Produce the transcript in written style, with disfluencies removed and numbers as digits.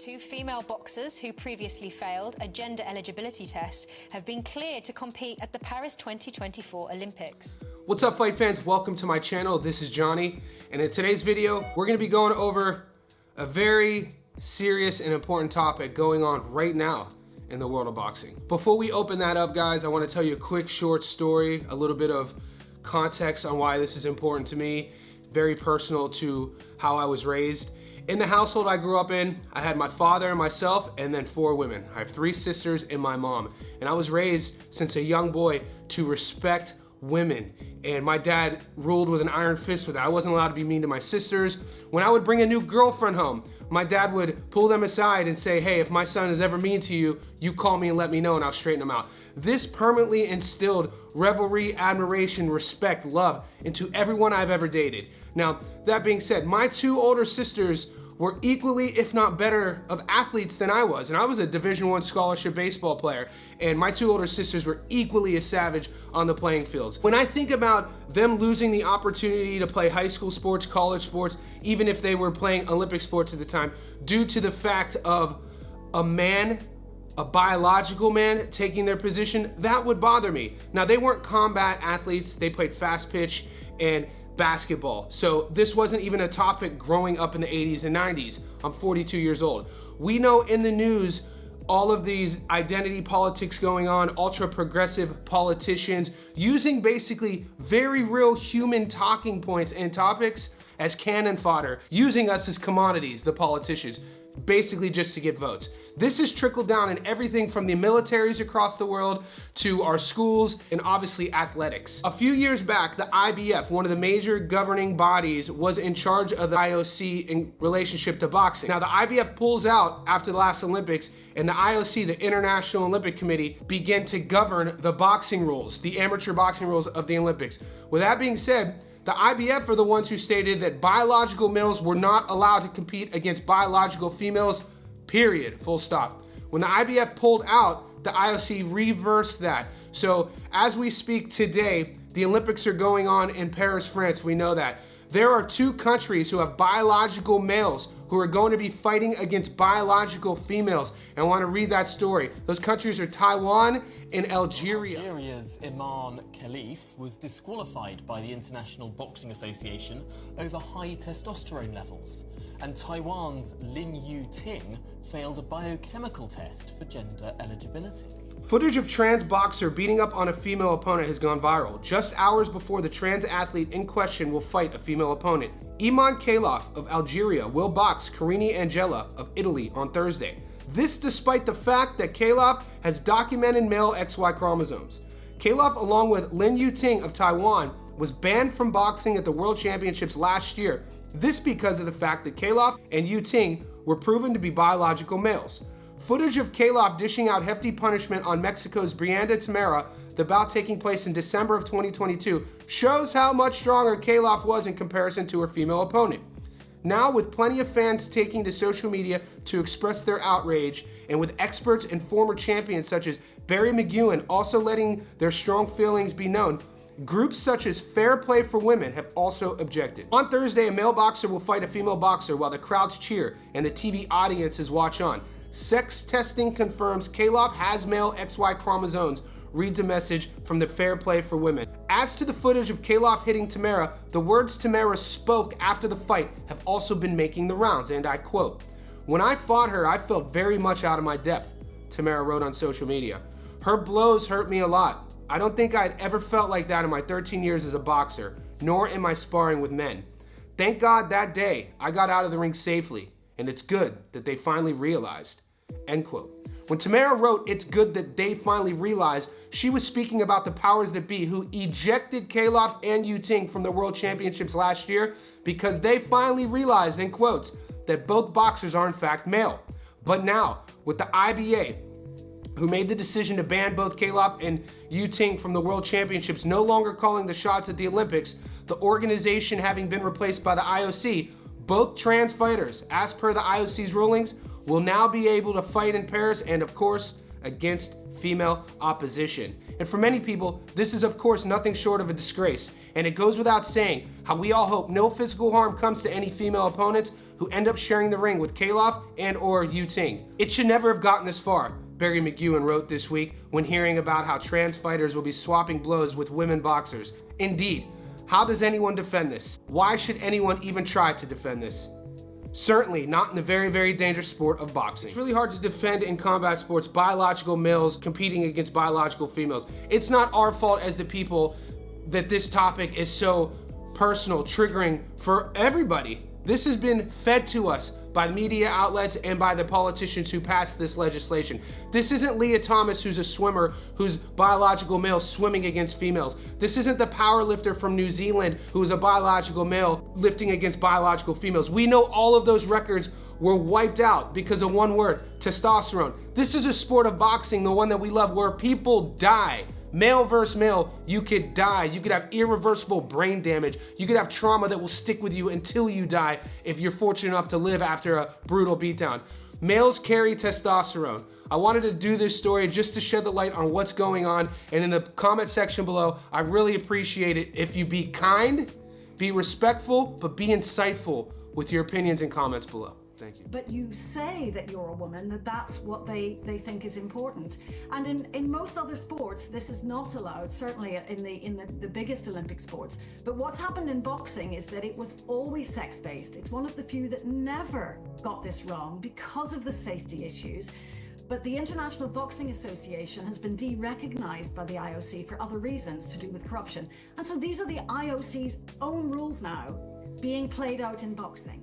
Two female boxers who previously failed a gender eligibility test have been cleared to compete at the Paris 2024 Olympics. What's up, fight fans? Welcome to my channel. This is Johnny, and in today's video, we're gonna be going over a very serious and important topic going on right now in the world of boxing. Before we open that up, guys, I wanna tell you a quick short story, a little bit of context on why this is important to me, very personal to how I was raised. In the household I grew up in, I had my father and myself, and then 4 women. I have 3 sisters and my mom. And I was raised since a young boy to respect women. And my dad ruled with an iron fist with it. I wasn't allowed to be mean to my sisters. When I would bring a new girlfriend home, my dad would pull them aside and say, hey, if my son is ever mean to you, you call me and let me know and I'll straighten him out. This permanently instilled revelry, admiration, respect, love into everyone I've ever dated. Now, that being said, my 2 older sisters were equally, if not better, of athletes than I was. And I was a Division I scholarship baseball player, and my 2 older sisters were equally as savage on the playing fields. When I think about them losing the opportunity to play high school sports, college sports, even if they were playing Olympic sports at the time, due to the fact of a man, a biological man taking their position, that would bother me. Now, they weren't combat athletes, they played fast pitch and basketball. So this wasn't even a topic growing up in the 80s and 90s. I'm 42 years old. We know in the news all of these identity politics going on, ultra progressive politicians using basically very real human talking points and topics as cannon fodder, using us as commodities, the politicians, basically just to get votes. This has trickled down in everything from the militaries across the world to our schools and obviously athletics. A few years back, the IBF, one of the major governing bodies, was in charge of the IOC in relationship to boxing. Now, the IBF pulls out after the last Olympics, and the IOC, the International Olympic Committee, began to govern the boxing rules, the amateur boxing rules of the Olympics. With that being said, the IBF are the ones who stated that biological males were not allowed to compete against biological females, period, full stop. When the IBF pulled out, the IOC reversed that. So as we speak today, the Olympics are going on in Paris, France, we know that. There are 2 countries who have biological males who are going to be fighting against biological females. And I want to read that story. Those countries are Taiwan and Algeria. Algeria's Iman Khalif was disqualified by the International Boxing Association over high testosterone levels. And Taiwan's Lin Yu-ting failed a biochemical test for gender eligibility. Footage of trans boxer beating up on a female opponent has gone viral, just hours before the trans athlete in question will fight a female opponent. Iman Khalif of Algeria will box Karini Angela of Italy on Thursday. This despite the fact that Khalif has documented male XY chromosomes. Khalif, along with Lin Yu-ting of Taiwan, was banned from boxing at the World Championships last year. This because of the fact that Khalif and Yu-ting were proven to be biological males. Footage of Khalif dishing out hefty punishment on Mexico's Brianda Tamara, the bout taking place in December of 2022, shows how much stronger Khalif was in comparison to her female opponent. Now, with plenty of fans taking to social media to express their outrage, and with experts and former champions such as Barry McGuinn also letting their strong feelings be known, groups such as Fair Play for Women have also objected. On Thursday, a male boxer will fight a female boxer while the crowds cheer and the TV audiences watch on. Sex testing confirms Khalif has male XY chromosomes, reads a message from the Fair Play for Women. As to the footage of Khalif hitting Tamara, the words Tamara spoke after the fight have also been making the rounds, and I quote, "When I fought her, I felt very much out of my depth," Tamara wrote on social media. "Her blows hurt me a lot. I don't think I'd ever felt like that in my 13 years as a boxer, nor in my sparring with men. Thank God that day I got out of the ring safely, and it's good that they finally realized," end quote. When Tamara wrote, "It's good that they finally realized," she was speaking about the powers that be who ejected Khalif and Yu-ting from the World Championships last year because they finally realized, in quotes, that both boxers are in fact male. But now, with the IBA, who made the decision to ban both Khalif and Yu-ting from the World Championships, no longer calling the shots at the Olympics, the organization having been replaced by the IOC, both trans fighters, as per the IOC's rulings, will now be able to fight in Paris and, of course, against female opposition. And for many people, this is of course nothing short of a disgrace. And it goes without saying how we all hope no physical harm comes to any female opponents who end up sharing the ring with Kalof and or Yu Ting. It should never have gotten this far, Barry McEwen wrote this week when hearing about how trans fighters will be swapping blows with women boxers. Indeed, how does anyone defend this? Why should anyone even try to defend this? Certainly not in the very, very dangerous sport of boxing. It's really hard to defend in combat sports biological males competing against biological females. It's not our fault as the people that this topic is so personal, triggering for everybody. This has been fed to us by media outlets and by the politicians who passed this legislation. This isn't Leah Thomas, who's a swimmer, who's biological male swimming against females. This isn't the power lifter from New Zealand, who is a biological male lifting against biological females. We know all of those records were wiped out because of one word, testosterone. This is a sport of boxing, the one that we love, where people die. Male versus male, you could die. You could have irreversible brain damage. You could have trauma that will stick with you until you die if you're fortunate enough to live after a brutal beatdown. Males carry testosterone. I wanted to do this story just to shed the light on what's going on, and in the comment section below, I really appreciate it if you be kind, be respectful, but be insightful with your opinions and comments below. Thank you. But you say that you're a woman, that's what they think is important. And in most other sports, this is not allowed, certainly in the biggest Olympic sports. But what's happened in boxing is that it was always sex-based. It's one of the few that never got this wrong because of the safety issues. But the International Boxing Association has been de-recognized by the IOC for other reasons to do with corruption. And so these are the IOC's own rules now being played out in boxing.